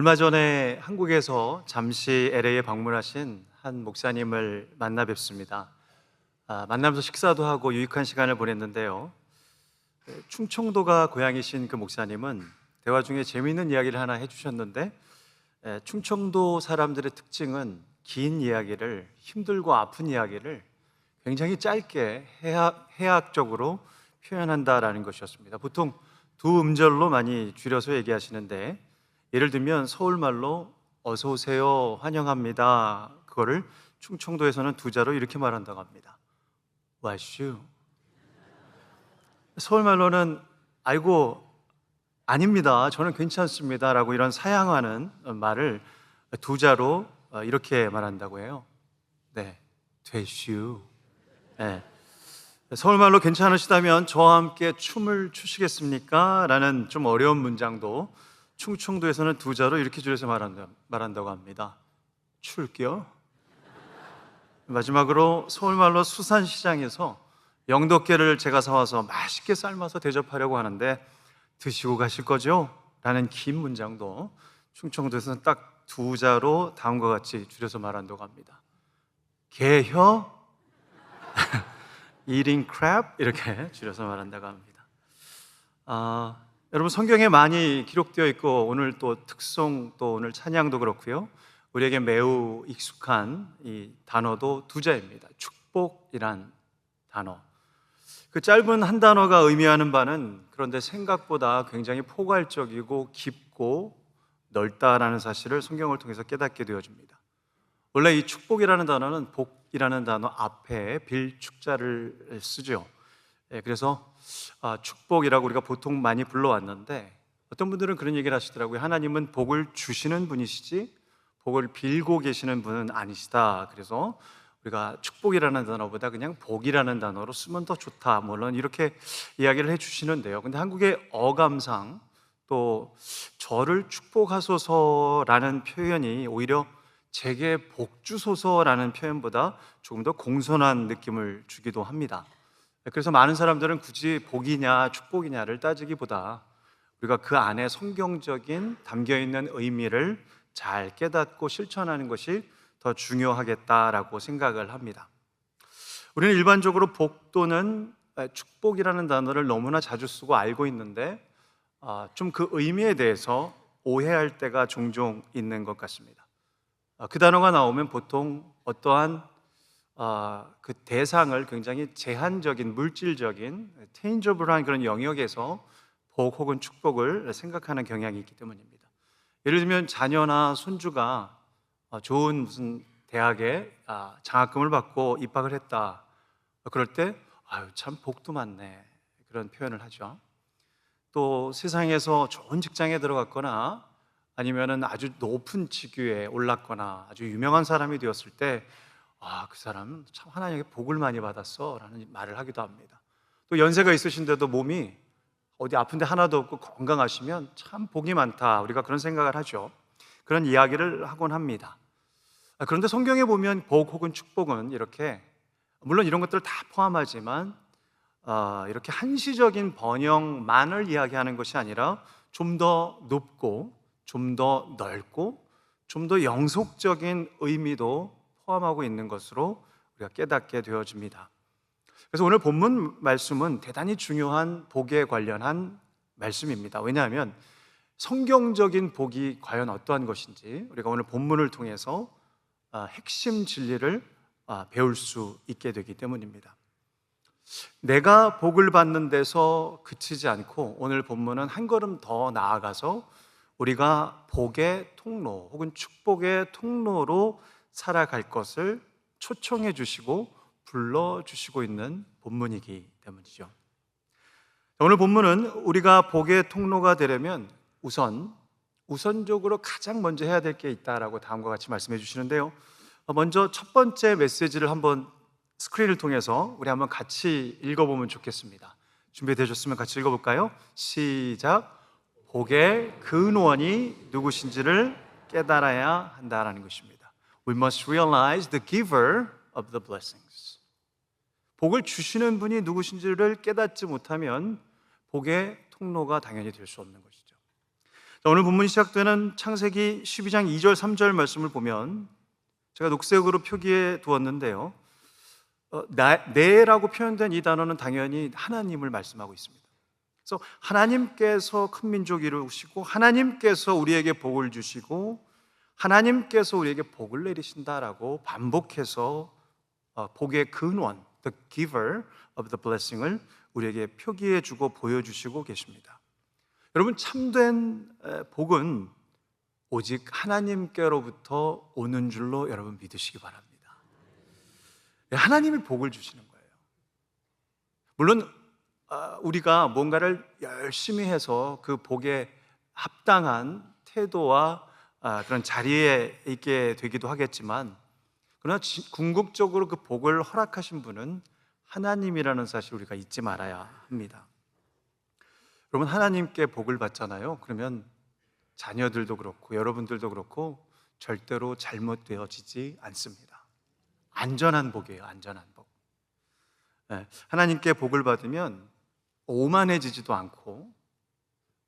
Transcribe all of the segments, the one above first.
얼마 전에 한국에서 잠시 LA에 방문하신 한 목사님을 만나 뵙습니다. 만나면서 식사도 하고 유익한 시간을 보냈는데요. 충청도가 고향이신 그 목사님은 대화 중에 재미있는 이야기를 하나 해주셨는데, 충청도 사람들의 특징은 긴 이야기를, 힘들고 아픈 이야기를 굉장히 짧게 해학적으로 표현한다라는 것이었습니다. 보통 두 음절로 많이 줄여서 얘기하시는데, 예를 들면 서울말로 어서 오세요, 환영합니다, 그거를 충청도에서는 두 자로 이렇게 말한다고 합니다. 와슈. 서울말로는 아이고 아닙니다, 저는 괜찮습니다 라고 이런 사양하는 말을 두 자로 이렇게 말한다고 해요. 네, 되슈. 네. 서울말로 괜찮으시다면 저와 함께 춤을 추시겠습니까? 라는 좀 어려운 문장도 충청도에서는 두 자로 이렇게 줄여서 말한다고 합니다. 출겨? 마지막으로 서울말로 수산시장에서 영덕게를 제가 사와서 맛있게 삶아서 대접하려고 하는데 드시고 가실 거죠? 라는 긴 문장도 충청도에서는 딱 두 자로 다음과 같이 줄여서 말한다고 합니다. 개혀? Eating crab? 이렇게 줄여서 말한다고 합니다. 여러분, 성경에 많이 기록되어 있고 오늘 또 특송, 또 오늘 찬양도 그렇고요, 우리에게 매우 익숙한 이 단어도 두 자입니다. 축복이란 단어. 그 짧은 한 단어가 의미하는 바는 그런데 생각보다 굉장히 포괄적이고 깊고 넓다라는 사실을 성경을 통해서 깨닫게 되어집니다. 원래 이 축복이라는 단어는 복이라는 단어 앞에 빌축자를 쓰죠. 그래서 축복이라고 우리가 보통 많이 불러왔는데, 어떤 분들은 그런 얘기를 하시더라고요. 하나님은 복을 주시는 분이시지 복을 빌고 계시는 분은 아니시다. 그래서 우리가 축복이라는 단어보다 그냥 복이라는 단어로 쓰면 더 좋다, 물론 이렇게 이야기를 해주시는데요. 근데 한국의 어감상 또 저를 축복하소서라는 표현이 오히려 제게 복 주소서라는 표현보다 조금 더 공손한 느낌을 주기도 합니다. 그래서 많은 사람들은 굳이 복이냐 축복이냐를 따지기보다 우리가 그 안에 성경적인 담겨있는 의미를 잘 깨닫고 실천하는 것이 더 중요하겠다라고 생각을 합니다. 우리는 일반적으로 복 또는 축복이라는 단어를 너무나 자주 쓰고 알고 있는데, 좀 그 의미에 대해서 오해할 때가 종종 있는 것 같습니다. 그 단어가 나오면 보통 어떠한 그 대상을 굉장히 제한적인, 물질적인, 테인저블한 그런 영역에서 복 혹은 축복을 생각하는 경향이 있기 때문입니다. 예를 들면 자녀나 손주가 좋은 무슨 대학에 장학금을 받고 입학을 했다, 그럴 때 아유 참 복도 많네, 그런 표현을 하죠. 또 세상에서 좋은 직장에 들어갔거나 아니면은 아주 높은 직위에 올랐거나 아주 유명한 사람이 되었을 때 그 사람 참 하나님께 복을 많이 받았어 라는 말을 하기도 합니다. 또 연세가 있으신데도 몸이 어디 아픈 데 하나도 없고 건강하시면 참 복이 많다, 우리가 그런 생각을 하죠. 그런 이야기를 하곤 합니다. 그런데 성경에 보면 복 혹은 축복은 이렇게, 물론 이런 것들을 다 포함하지만 이렇게 한시적인 번영만을 이야기하는 것이 아니라 좀 더 높고 좀 더 넓고 좀 더 영속적인 의미도 포함하고 있는 것으로 우리가 깨닫게 되어집니다. 그래서 오늘 본문 말씀은 대단히 중요한 복에 관련한 말씀입니다. 왜냐하면 성경적인 복이 과연 어떠한 것인지 우리가 오늘 본문을 통해서 핵심 진리를 배울 수 있게 되기 때문입니다. 내가 복을 받는 데서 그치지 않고 오늘 본문은 한 걸음 더 나아가서 우리가 복의 통로 혹은 축복의 통로로 살아갈 것을 초청해 주시고 불러주시고 있는 본문이기 때문이죠. 오늘 본문은 우리가 복의 통로가 되려면 우선적으로 가장 먼저 해야 될 게 있다라고 다음과 같이 말씀해 주시는데요. 먼저 첫 번째 메시지를 한번 스크린을 통해서 우리 한번 같이 읽어보면 좋겠습니다. 준비되셨으면 같이 읽어볼까요? 시작. 복의 근원이 누구신지를 깨달아야 한다라는 것입니다. We must realize the giver of the blessings. 복을 주시는 분이 누구신지를 깨닫지 못하면 복의 통로가 당연히 될 수 없는 것이죠. 자, 오늘 본문이 시작되는 창세기 12장 2절 3절 말씀을 보면 제가 녹색으로 표기해 두었는데요, 내라고 표현된 이 단어는 당연히 하나님을 말씀하고 있습니다. 그래서 하나님께서 큰 민족 이루시고 하나님께서 우리에게 복을 주시고 하나님께서 우리에게 복을 내리신다라고 반복해서 복의 근원, the giver of the blessing을 우리에게 표기해 주고 보여주시고 계십니다. 여러분, 참된 복은 오직 하나님께로부터 오는 줄로 여러분 믿으시기 바랍니다. 하나님이 복을 주시는 거예요. 물론 우리가 뭔가를 열심히 해서 그 복에 합당한 태도와 그런 자리에 있게 되기도 하겠지만, 그러나 궁극적으로 그 복을 허락하신 분은 하나님이라는 사실 우리가 잊지 말아야 합니다. 여러분, 하나님께 복을 받잖아요. 그러면 자녀들도 그렇고 여러분들도 그렇고 절대로 잘못되어지지 않습니다. 안전한 복이에요. 안전한 복. 하나님께 복을 받으면 오만해지지도 않고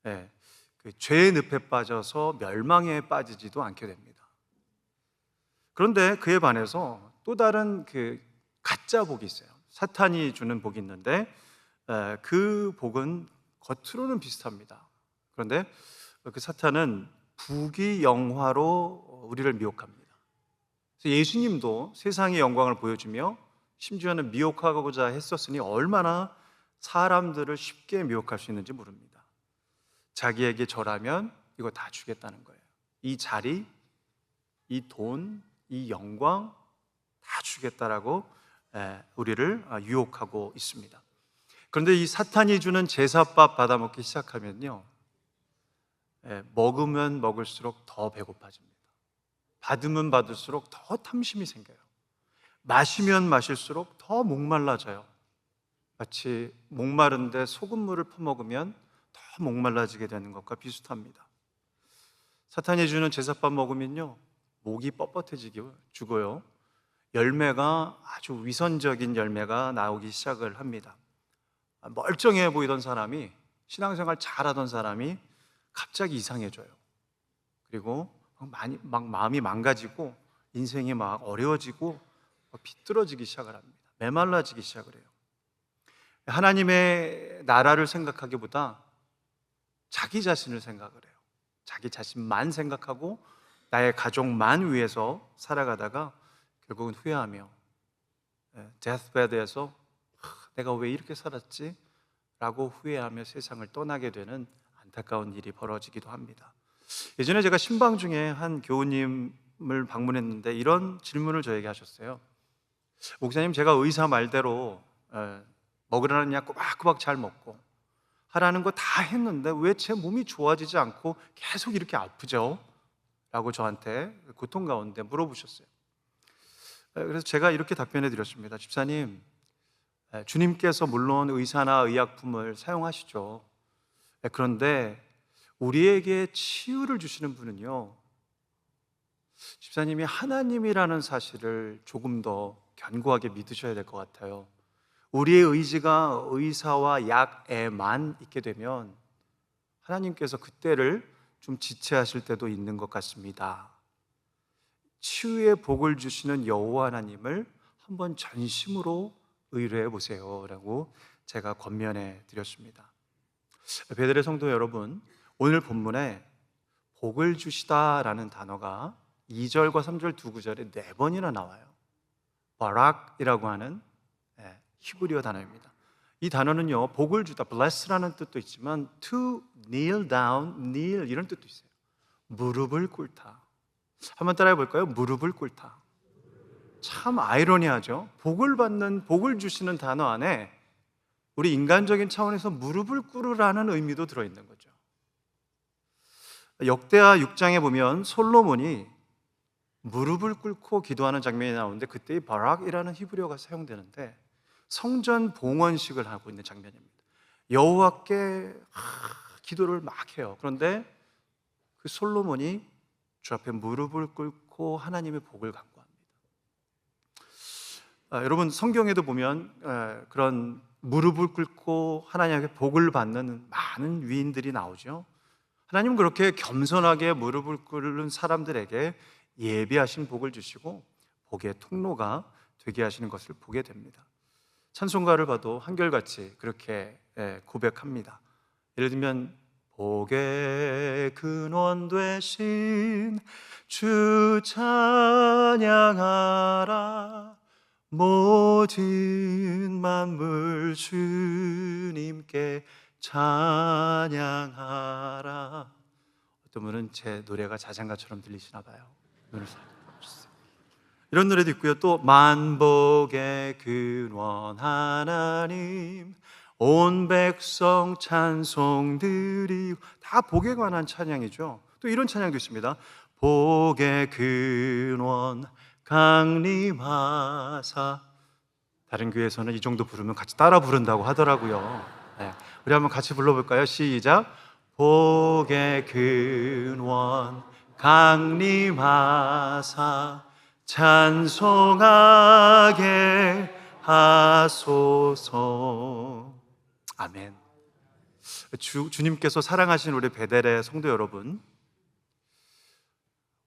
그 죄의 늪에 빠져서 멸망에 빠지지도 않게 됩니다. 그런데 그에 반해서 또 다른 그 가짜 복이 있어요. 사탄이 주는 복이 있는데 그 복은 겉으로는 비슷합니다. 그런데 그 사탄은 부귀영화로 우리를 미혹합니다. 그래서 예수님도 세상의 영광을 보여주며 심지어는 미혹하고자 했었으니 얼마나 사람들을 쉽게 미혹할 수 있는지 모릅니다. 자기에게 절하면 이거 다 주겠다는 거예요. 이 자리, 이 돈, 이 영광 다 주겠다라고 우리를 유혹하고 있습니다. 그런데 이 사탄이 주는 제사밥 받아먹기 시작하면요, 먹으면 먹을수록 더 배고파집니다. 받으면 받을수록 더 탐심이 생겨요. 마시면 마실수록 더 목말라져요. 마치 목마른데 소금물을 퍼먹으면 더 목말라지게 되는 것과 비슷합니다. 사탄이 주는 제사밥 먹으면요, 목이 뻣뻣해지고 죽어요. 열매가 아주 위선적인 열매가 나오기 시작을 합니다. 멀쩡해 보이던 사람이, 신앙생활 잘하던 사람이 갑자기 이상해져요. 그리고 마음이 망가지고 인생이 막 어려워지고 비뚤어지기 시작을 합니다. 메말라지기 시작을 해요. 하나님의 나라를 생각하기보다 자기 자신을 생각을 해요. 자기 자신만 생각하고 나의 가족만 위해서 살아가다가 결국은 후회하며 데스베드에서 내가 왜 이렇게 살았지? 라고 후회하며 세상을 떠나게 되는 안타까운 일이 벌어지기도 합니다. 예전에 제가 신방 중에 한 교우님을 방문했는데 이런 질문을 저에게 하셨어요. 목사님, 제가 의사 말대로 먹으라는 약 꼬박꼬박 잘 먹고 하라는 거 다 했는데 왜 제 몸이 좋아지지 않고 계속 이렇게 아프죠? 라고 저한테 고통 가운데 물어보셨어요. 그래서 제가 이렇게 답변해 드렸습니다. 집사님, 주님께서 물론 의사나 의약품을 사용하시죠. 그런데 우리에게 치유를 주시는 분은요, 집사님이 하나님이라는 사실을 조금 더 견고하게 믿으셔야 될 것 같아요. 우리의 의지가 의사와 약에만 있게 되면 하나님께서 그때를 좀 지체하실 때도 있는 것 같습니다. 치유의 복을 주시는 여호와 하나님을 한번 전심으로 의뢰해 보세요 라고 제가 권면해 드렸습니다. 베들의 성도 여러분, 오늘 본문에 복을 주시다라는 단어가 2절과 3절 두 구절에 4번이나 나와요. 바락이라고 하는 히브리어 단어입니다. 이 단어는요, 복을 주다, bless라는 뜻도 있지만 to kneel down, kneel 이런 뜻도 있어요. 무릎을 꿇다. 한번 따라해 볼까요? 무릎을 꿇다. 참 아이러니하죠. 복을 주시는 단어 안에 우리 인간적인 차원에서 무릎을 꿇으라는 의미도 들어있는 거죠. 역대하 6장에 보면 솔로몬이 무릎을 꿇고 기도하는 장면이 나오는데 그때 이 바락이라는 히브리어가 사용되는데 성전 봉헌식을 하고 있는 장면입니다. 여호와께 기도를 막 해요. 그런데 그 솔로몬이 주 앞에 무릎을 꿇고 하나님의 복을 간구합니다. 여러분, 성경에도 보면 그런 무릎을 꿇고 하나님의 복을 받는 많은 위인들이 나오죠. 하나님은 그렇게 겸손하게 무릎을 꿇는 사람들에게 예비하신 복을 주시고 복의 통로가 되게 하시는 것을 보게 됩니다. 찬송가를 봐도 한결같이 그렇게 고백합니다. 예를 들면 복의 근원 되신 주 찬양하라, 모든 만물 주님께 찬양하라. 어떤 분은 제 노래가 자장가처럼 들리시나 봐요. 눈을 살짝 감아주세요. 이런 노래도 있고요. 또 만복의 근원 하나님, 온 백성 찬송 드리고, 다 복에 관한 찬양이죠. 또 이런 찬양도 있습니다. 복의 근원 강림하사. 다른 교회에서는 이 정도 부르면 같이 따라 부른다고 하더라고요. 네. 우리 한번 같이 불러볼까요? 시작. 복의 근원 강림하사 찬송하게 하소서. 아멘. 주님께서 사랑하신 우리 베델의 성도 여러분,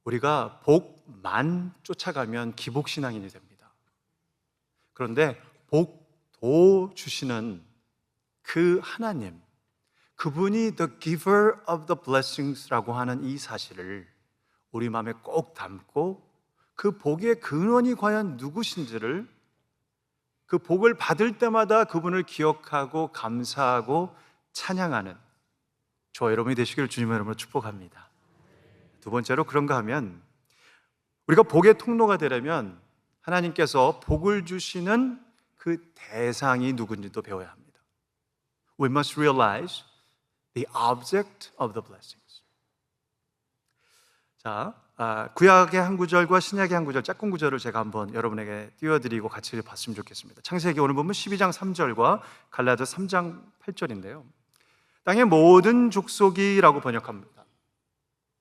우리가 복만 쫓아가면 기복신앙인이 됩니다. 그런데 복도 주시는 그 하나님, 그분이 the giver of the blessings라고 하는 이 사실을 우리 마음에 꼭 담고 그 복의 근원이 과연 누구신지를, 그 복을 받을 때마다 그분을 기억하고 감사하고 찬양하는 저와 여러분이 되시기를 주님의 이름으로 축복합니다. 두 번째로, 그런가 하면 우리가 복의 통로가 되려면 하나님께서 복을 주시는 그 대상이 누군지도 배워야 합니다. We must realize the object of the blessings. 자, 구약의 한 구절과 신약의 한 구절, 짝꿍 구절을 제가 한번 여러분에게 띄워드리고 같이 봤으면 좋겠습니다. 창세기 오늘 보면 12장 3절과 갈라디아 3장 8절인데요. 땅의 모든 족속이라고 번역합니다,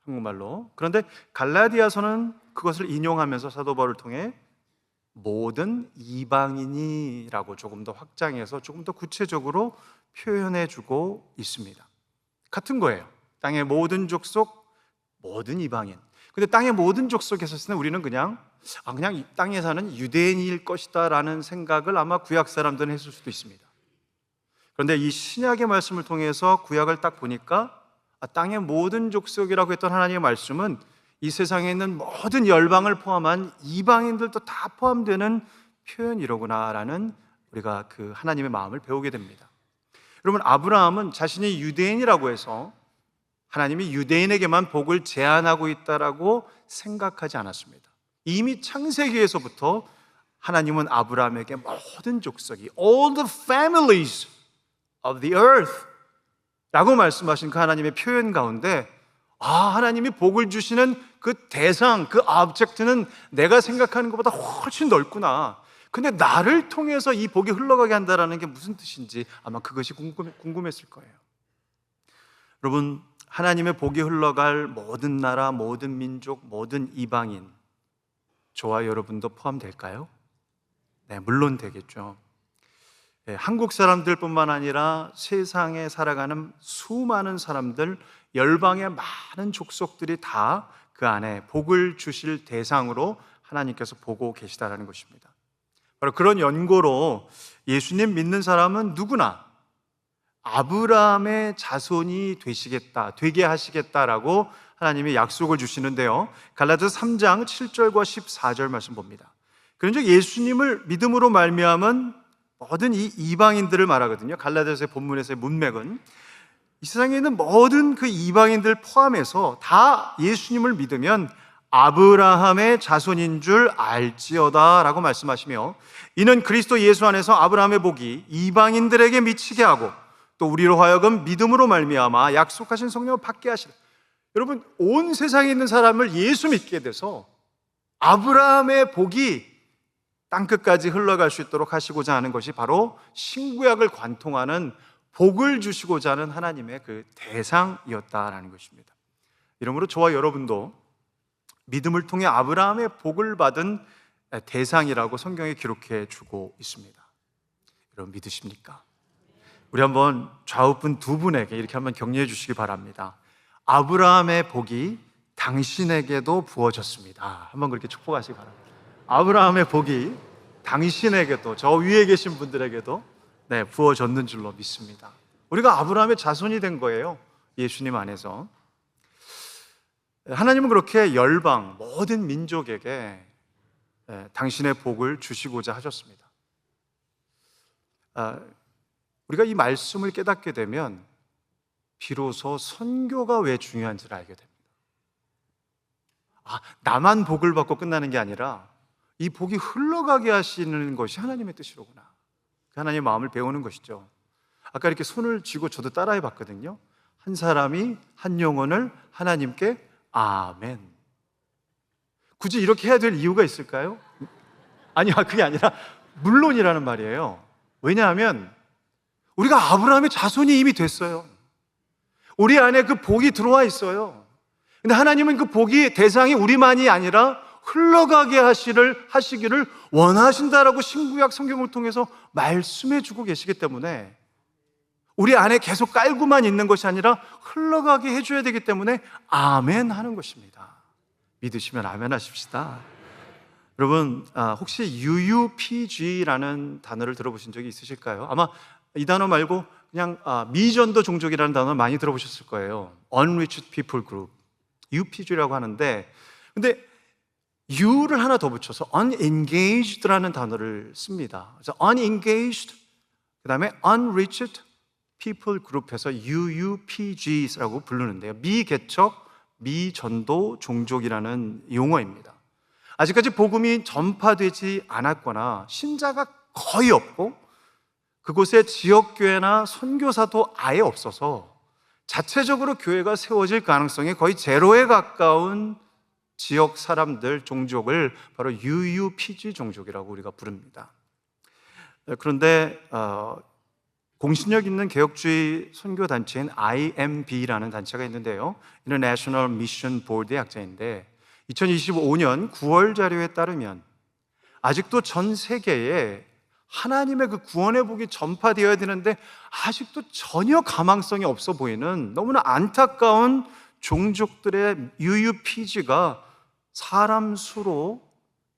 한국말로. 그런데 갈라디아서는 그것을 인용하면서 사도 바울을 통해 모든 이방인이라고 조금 더 확장해서 조금 더 구체적으로 표현해주고 있습니다. 같은 거예요. 땅의 모든 족속, 모든 이방인. 근데 땅의 모든 족속에서 했을 때 우리는 그냥 이 땅에 사는 유대인일 것이다 라는 생각을 아마 구약 사람들은 했을 수도 있습니다. 그런데 이 신약의 말씀을 통해서 구약을 딱 보니까 땅의 모든 족속이라고 했던 하나님의 말씀은 이 세상에 있는 모든 열방을 포함한 이방인들도 다 포함되는 표현이로구나라는 우리가 그 하나님의 마음을 배우게 됩니다. 여러분, 아브라함은 자신이 유대인이라고 해서 하나님이 유대인에게만 복을 제한하고 있다라고 생각하지 않았습니다. 이미 창세기에서부터 하나님은 아브라함에게 모든 족속이 all the families of the earth 라고 말씀하신 그 하나님의 표현 가운데 하나님이 복을 주시는 그 대상, 그 object는 내가 생각하는 것보다 훨씬 넓구나. 근데 나를 통해서 이 복이 흘러가게 한다는 게 무슨 뜻인지 아마 그것이 궁금했을 거예요. 여러분, 하나님의 복이 흘러갈 모든 나라, 모든 민족, 모든 이방인, 저와 여러분도 포함될까요? 네, 물론 되겠죠. 네, 한국 사람들뿐만 아니라 세상에 살아가는 수많은 사람들, 열방의 많은 족속들이 다 그 안에 복을 주실 대상으로 하나님께서 보고 계시다라는 것입니다. 바로 그런 연고로 예수님 믿는 사람은 누구나 아브라함의 자손이 되게 하시겠다라고 하나님이 약속을 주시는데요. 갈라디아서 3장 7절과 14절 말씀 봅니다. 그런즉 예수님을 믿음으로 말미암은 모든 이 이방인들을 말하거든요. 갈라디아서의 본문에서의 문맥은 이 세상에 있는 모든 그 이방인들 포함해서 다 예수님을 믿으면 아브라함의 자손인 줄 알지어다 라고 말씀하시며, 이는 그리스도 예수 안에서 아브라함의 복이 이방인들에게 미치게 하고 또 우리로 하여금 믿음으로 말미암아 약속하신 성령을 받게 하시라. 여러분, 온 세상에 있는 사람을 예수 믿게 돼서 아브라함의 복이 땅끝까지 흘러갈 수 있도록 하시고자 하는 것이 바로 신구약을 관통하는 복을 주시고자 하는 하나님의 그 대상이었다라는 것입니다. 이러므로 저와 여러분도 믿음을 통해 아브라함의 복을 받은 대상이라고 성경에 기록해 주고 있습니다. 여러분, 믿으십니까? 우리 한번 좌우분 두 분에게 이렇게 한번 격려해 주시기 바랍니다. 아브라함의 복이 당신에게도 부어졌습니다. 한번 그렇게 축복하시기 바랍니다. 아브라함의 복이 당신에게도, 저 위에 계신 분들에게도 부어졌는 줄로 믿습니다. 우리가 아브라함의 자손이 된 거예요. 예수님 안에서. 하나님은 그렇게 열방 모든 민족에게 당신의 복을 주시고자 하셨습니다. 우리가 이 말씀을 깨닫게 되면 비로소 선교가 왜 중요한지를 알게 됩니다. 나만 복을 받고 끝나는 게 아니라 이 복이 흘러가게 하시는 것이 하나님의 뜻이로구나. 하나님의 마음을 배우는 것이죠. 아까 이렇게 손을 쥐고 저도 따라해 봤거든요. 한 사람이 한 영혼을 하나님께 아멘. 굳이 이렇게 해야 될 이유가 있을까요? 아니요, 그게 아니라 물론이라는 말이에요. 왜냐하면 우리가 아브라함의 자손이 이미 됐어요. 우리 안에 그 복이 들어와 있어요. 근데 하나님은 그 복이 대상이 우리만이 아니라 흘러가게 하시기를 원하신다라고 신구약 성경을 통해서 말씀해 주고 계시기 때문에 우리 안에 계속 깔고만 있는 것이 아니라 흘러가게 해줘야 되기 때문에 아멘 하는 것입니다. 믿으시면 아멘 하십시다. 여러분, 혹시 UUPG라는 단어를 들어보신 적이 있으실까요? 아마 이 단어 말고 그냥 미전도 종족이라는 단어 많이 들어보셨을 거예요. Unreached People Group, UPG라고 하는데, 근데 U를 하나 더 붙여서 unengaged라는 단어를 씁니다. 그래서 unengaged, 그 다음에 unreached people group에서 UUPG라고 부르는데요. 미개척, 미전도 종족이라는 용어입니다. 아직까지 복음이 전파되지 않았거나 신자가 거의 없고 그곳에 지역교회나 선교사도 아예 없어서 자체적으로 교회가 세워질 가능성이 거의 제로에 가까운 지역 사람들, 종족을 바로 UUPG 종족이라고 우리가 부릅니다. 그런데 공신력 있는 개혁주의 선교단체인 IMB라는 단체가 있는데요, International Mission Board의 약자인데 2025년 9월 자료에 따르면 아직도 전 세계에 하나님의 그 구원의 복이 전파되어야 되는데 아직도 전혀 가망성이 없어 보이는 너무나 안타까운 종족들의 UUPG가 사람 수로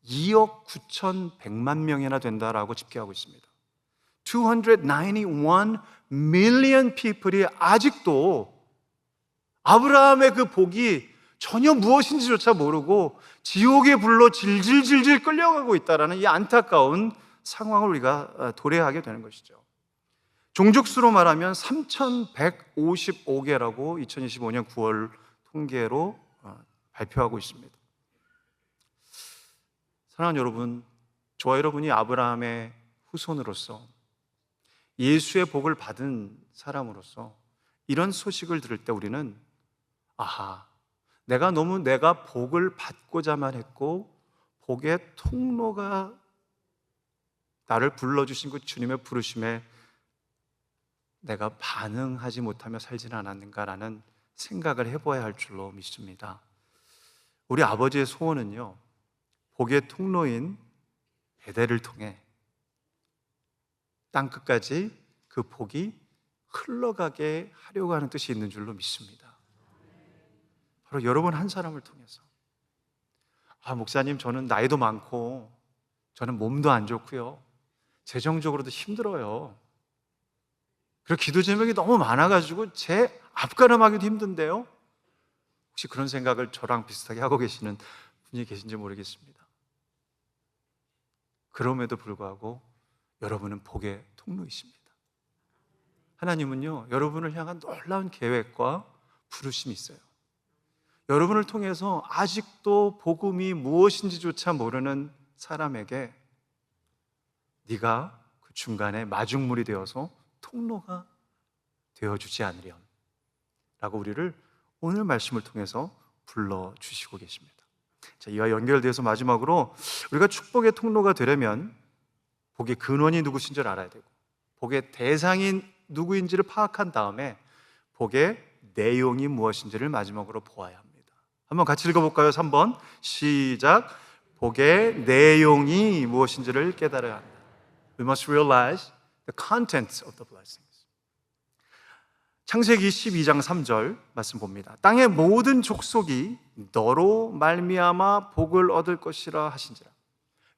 2억 9,100만 명이나 된다라고 집계하고 있습니다. 291 million people이 아직도 아브라함의 그 복이 전혀 무엇인지조차 모르고 지옥의 불로 질질질질 끌려가고 있다는 이 안타까운 상황을 우리가 도래하게 되는 것이죠. 종족수로 말하면 3,155개라고 2025년 9월 통계로 발표하고 있습니다. 사랑하는 여러분, 저와 여러분이 아브라함의 후손으로서 예수의 복을 받은 사람으로서 이런 소식을 들을 때 우리는 내가 복을 받고자만 했고 복의 통로가 나를 불러주신 그 주님의 부르심에 내가 반응하지 못하며 살지는 않았는가라는 생각을 해봐야 할 줄로 믿습니다. 우리 아버지의 소원은요, 복의 통로인 베델을 통해 땅끝까지 그 복이 흘러가게 하려고 하는 뜻이 있는 줄로 믿습니다. 바로 여러분 한 사람을 통해서. 목사님, 저는 나이도 많고 저는 몸도 안 좋고요, 재정적으로도 힘들어요. 그리고 기도 제목이 너무 많아가지고 제 앞가름하기도 힘든데요. 혹시 그런 생각을 저랑 비슷하게 하고 계시는 분이 계신지 모르겠습니다. 그럼에도 불구하고 여러분은 복의 통로이십니다. 하나님은요, 여러분을 향한 놀라운 계획과 부르심이 있어요. 여러분을 통해서 아직도 복음이 무엇인지조차 모르는 사람에게 네가 그 중간에 마중물이 되어서 통로가 되어주지 않으련 라고 우리를 오늘 말씀을 통해서 불러주시고 계십니다. 자, 이와 연결되어서 마지막으로 우리가 축복의 통로가 되려면 복의 근원이 누구신지를 알아야 되고 복의 대상이 누구인지를 파악한 다음에 복의 내용이 무엇인지를 마지막으로 보아야 합니다. 한번 같이 읽어볼까요? 3번 시작. 복의 내용이 무엇인지를 깨달아야 한다. We must realize the contents of the blessings. 창세기 12장 3절 말씀 봅니다. 땅의 모든 족속이 너로 말미암아 복을 얻을 것이라 하신지라.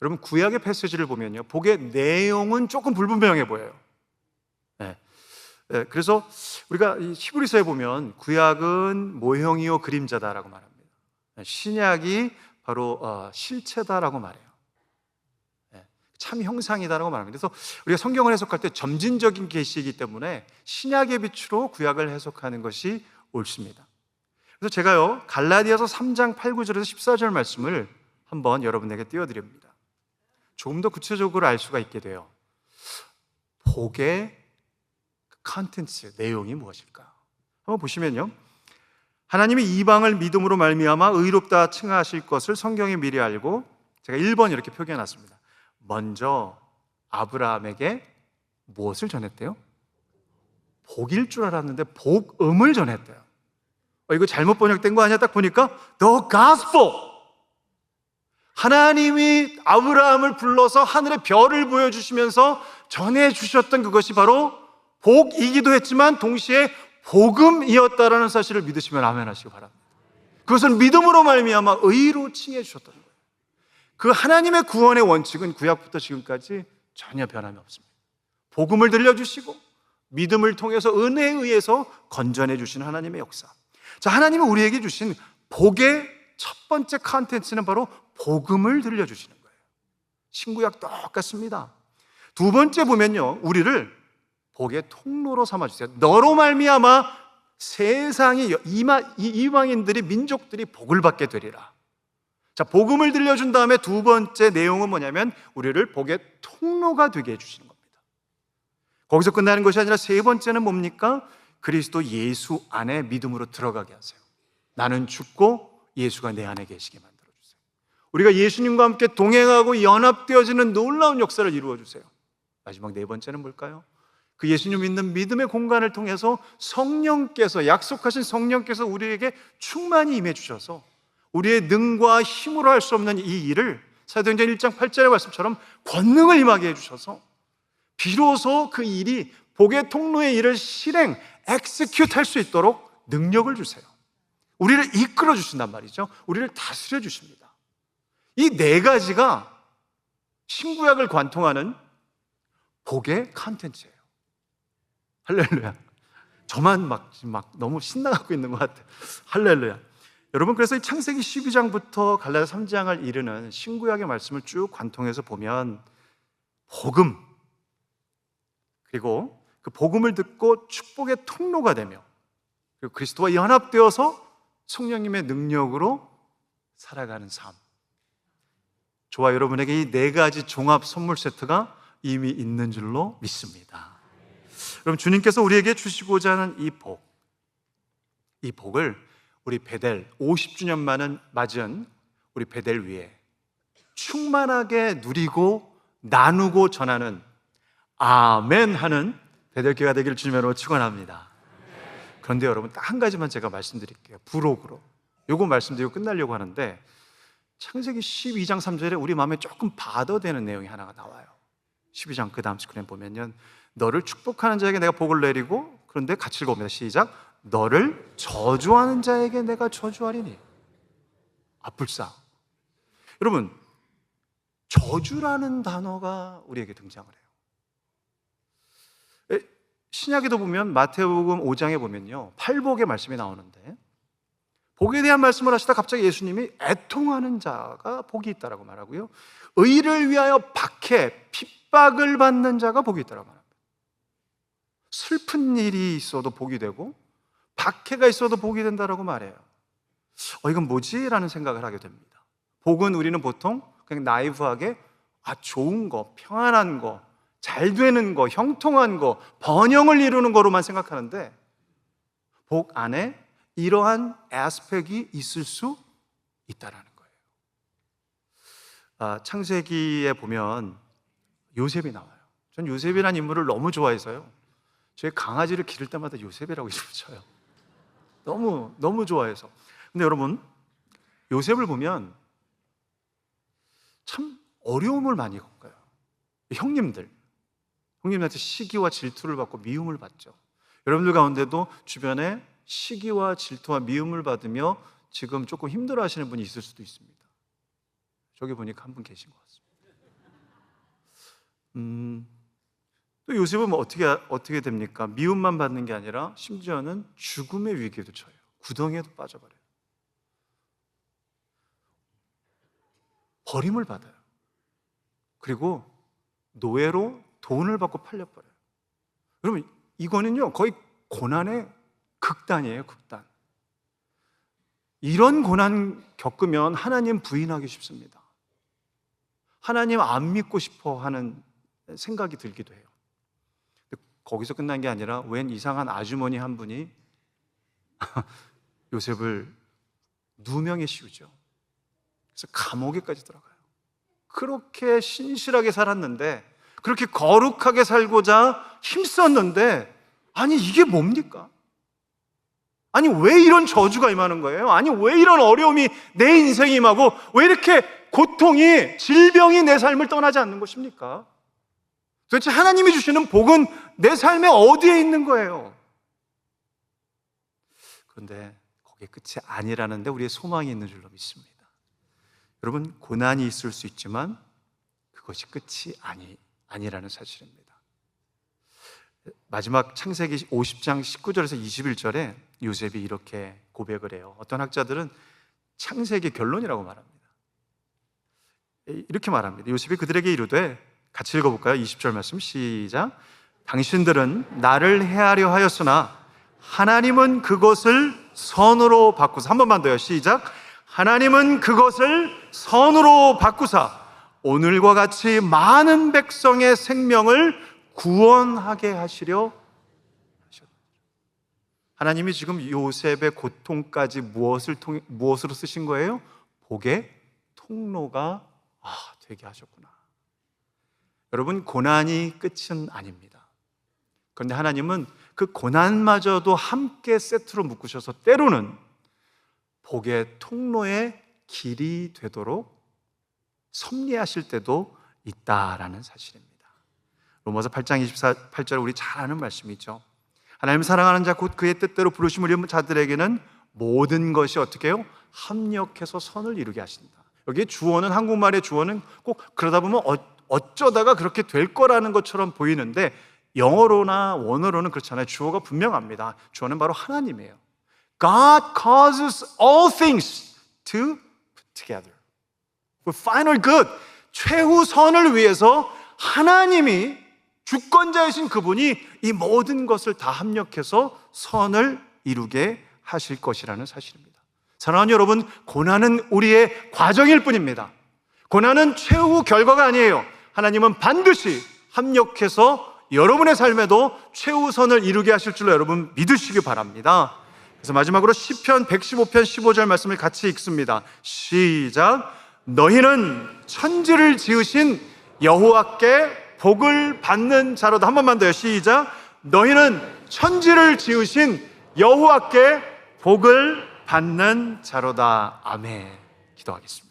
여러분, 구약의 패시지를 보면요, 복의 내용은 조금 불분명해 보여요. 네. 네, 그래서 우리가 이 히브리서에 보면 구약은 모형이요 그림자다라고 말합니다. 신약이 바로 실체다라고 말해요. 네, 참 형상이다라고 말합니다. 그래서 우리가 성경을 해석할 때 점진적인 계시이기 때문에 신약의 빛으로 구약을 해석하는 것이 옳습니다. 그래서 제가요, 갈라디아서 3장 8, 9절에서 14절 말씀을 한번 여러분에게 띄워드립니다. 조금 더 구체적으로 알 수가 있게 돼요. 복의 컨텐츠, 내용이 무엇일까? 한번 보시면요, 하나님이 이방을 믿음으로 말미암아 의롭다 칭하실 것을 성경에 미리 알고, 제가 1번 이렇게 표기해놨습니다. 먼저 아브라함에게 무엇을 전했대요? 복일 줄 알았는데 복음을 전했대요. 이거 잘못 번역된 거 아니야? 딱 보니까 The Gospel. 하나님이 아브라함을 불러서 하늘의 별을 보여주시면서 전해주셨던 그것이 바로 복이기도 했지만 동시에 복음이었다라는 사실을 믿으시면 아멘 하시기 바랍니다. 그것을 믿음으로 말미암아 의로 칭해 주셨던 거예요. 그 하나님의 구원의 원칙은 구약부터 지금까지 전혀 변함이 없습니다. 복음을 들려주시고 믿음을 통해서 은혜에 의해서 건전해 주신 하나님의 역사. 자, 하나님은 우리에게 주신 복의 첫 번째 컨텐츠는 바로 복음을 들려주시는 거예요. 신구약 똑같습니다. 두 번째 보면요, 우리를 복의 통로로 삼아주세요. 너로 말미암아 세상이 이방인들이, 민족들이 복을 받게 되리라. 자, 복음을 들려준 다음에 두 번째 내용은 뭐냐면 우리를 복의 통로가 되게 해주시는 겁니다. 거기서 끝나는 것이 아니라 세 번째는 뭡니까? 그리스도 예수 안에 믿음으로 들어가게 하세요. 나는 죽고 예수가 내 안에 계시게 만들어주세요. 우리가 예수님과 함께 동행하고 연합되어지는 놀라운 역사를 이루어주세요. 마지막 네 번째는 뭘까요? 그 예수님 믿는 믿음의 공간을 통해서 성령께서, 약속하신 성령께서 우리에게 충만히 임해 주셔서 우리의 능과 힘으로 할 수 없는 이 일을 사도행전 1장 8절의 말씀처럼 권능을 임하게 해주셔서 비로소 그 일이, 복의 통로의 일을 실행, execute 할 수 있도록 능력을 주세요. 우리를 이끌어 주신단 말이죠. 우리를 다스려 주십니다. 이 네 가지가 신구약을 관통하는 복의 컨텐츠예요. 할렐루야. 저만 막 너무 신나갖고 있는 것 같아요. 할렐루야. 여러분, 그래서 이 창세기 12장부터 갈라디아 3장을 이르는 신구약의 말씀을 쭉 관통해서 보면 복음, 그리고 그 복음을 듣고 축복의 통로가 되며, 그리고 그리스도와 연합되어서 성령님의 능력으로 살아가는 삶. 저와 여러분에게 이 네 가지 종합 선물 세트가 이미 있는 줄로 믿습니다. 여러분, 주님께서 우리에게 주시고자 하는 이 복을 우리 베델 50주년 맞은 우리 베델 위에 충만하게 누리고 나누고 전하는 아멘 하는 베델교회가 되기를 주님으로 축원합니다. 그런데 여러분, 딱 한 가지만 제가 말씀드릴게요. 부록으로 요거 말씀드리고 끝나려고 하는데, 창세기 12장 3절에 우리 마음에 조금 받아되는 내용이 하나가 나와요. 12장 그 다음 스크린 보면요, 너를 축복하는 자에게 내가 복을 내리고, 그런데 같이 읽어봅니다. 시작. 너를 저주하는 자에게 내가 저주하리니. 불사. 여러분, 저주라는 단어가 우리에게 등장을 해요. 신약에도 보면 마태복음 5장에 보면요, 팔복의 말씀이 나오는데, 복에 대한 말씀을 하시다 갑자기 예수님이 애통하는 자가 복이 있다라고 말하고요, 의를 위하여 박해, 핍박을 받는 자가 복이 있다라고 말합니다. 슬픈 일이 있어도 복이 되고 박해가 있어도 복이 된다라고 말해요. 이건 뭐지? 라는 생각을 하게 됩니다. 복은 우리는 보통 그냥 나이브하게 좋은 거, 평안한 거, 잘 되는 거, 형통한 거, 번영을 이루는 거로만 생각하는데, 복 안에 이러한 애스펙이 있을 수 있다라는 거예요. 창세기에 보면 요셉이 나와요. 전 요셉이라는 인물을 너무 좋아해서요, 저희 강아지를 기를 때마다 요셉이라고 이름을 쳐요. 너무 좋아해서. 근데 여러분, 요셉을 보면 참 어려움을 많이 겪어요. 형님들한테 시기와 질투를 받고 미움을 받죠. 여러분들 가운데도 주변에 시기와 질투와 미움을 받으며 지금 조금 힘들어 하시는 분이 있을 수도 있습니다. 저기 보니까 한 분 계신 것 같습니다. 또 요셉은 어떻게 됩니까? 미움만 받는 게 아니라 심지어는 죽음의 위기에도 처해요. 구덩이에도 빠져버려요. 버림을 받아요. 그리고 노예로 돈을 받고 팔려버려요. 여러분, 이거는요 거의 고난의 극단이에요. 극단. 이런 고난 겪으면 하나님 부인하기 쉽습니다. 하나님 안 믿고 싶어 하는 생각이 들기도 해요. 거기서 끝난 게 아니라 웬 이상한 아주머니 한 분이 요셉을 누명에 씌우죠. 그래서 감옥에까지 들어가요. 그렇게 신실하게 살았는데, 그렇게 거룩하게 살고자 힘썼는데, 아니 이게 뭡니까? 아니 왜 이런 저주가 임하는 거예요? 아니 왜 이런 어려움이 내 인생에 임하고, 왜 이렇게 고통이, 질병이 내 삶을 떠나지 않는 것입니까? 도대체 하나님이 주시는 복은 내 삶에 어디에 있는 거예요? 그런데 거기에 끝이 아니라는데 우리의 소망이 있는 줄로 믿습니다. 여러분, 고난이 있을 수 있지만 그것이 끝이 아니라는 사실입니다. 마지막 창세기 50장 19절에서 21절에 요셉이 이렇게 고백을 해요. 어떤 학자들은 창세기 결론이라고 말합니다. 이렇게 말합니다. 요셉이 그들에게 이르되, 같이 읽어볼까요? 20절 말씀 시작. 당신들은 나를 해하려 하였으나 하나님은 그것을 선으로 바꾸사. 한 번만 더요. 시작. 하나님은 그것을 선으로 바꾸사 오늘과 같이 많은 백성의 생명을 구원하게 하시려 하셨다. 하나님이 지금 요셉의 고통까지 무엇으로 쓰신 거예요? 복의 통로가 되게 하셨구나. 여러분, 고난이 끝은 아닙니다. 그런데 하나님은 그 고난마저도 함께 세트로 묶으셔서 때로는 복의 통로의 길이 되도록 섭리하실 때도 있다라는 사실입니다. 로마서 8장 28절 우리 잘 아는 말씀이죠. 하나님 사랑하는 자 곧 그의 뜻대로 부르심을 입은 자들에게는 모든 것이 어떻게 해요? 합력해서 선을 이루게 하신다. 여기 주어는, 한국말의 주어는 꼭 그러다 보면 어쩌다가 그렇게 될 거라는 것처럼 보이는데, 영어로나 원어로는 그렇잖아요. 주어가 분명합니다. 주어는 바로 하나님이에요. God causes all things to put together for final good. 최후선을 위해서 하나님이, 주권자이신 그분이 이 모든 것을 다 합력해서 선을 이루게 하실 것이라는 사실입니다. 사랑하는 여러분, 고난은 우리의 과정일 뿐입니다. 고난은 최후 결과가 아니에요. 하나님은 반드시 합력해서 여러분의 삶에도 최우선을 이루게 하실 줄로 여러분 믿으시기 바랍니다. 그래서 마지막으로 시편 115편 15절 말씀을 같이 읽습니다. 시작. 너희는 천지를 지으신 여호와께 복을 받는 자로다. 한 번만 더요. 시작. 너희는 천지를 지으신 여호와께 복을 받는 자로다. 아멘. 기도하겠습니다.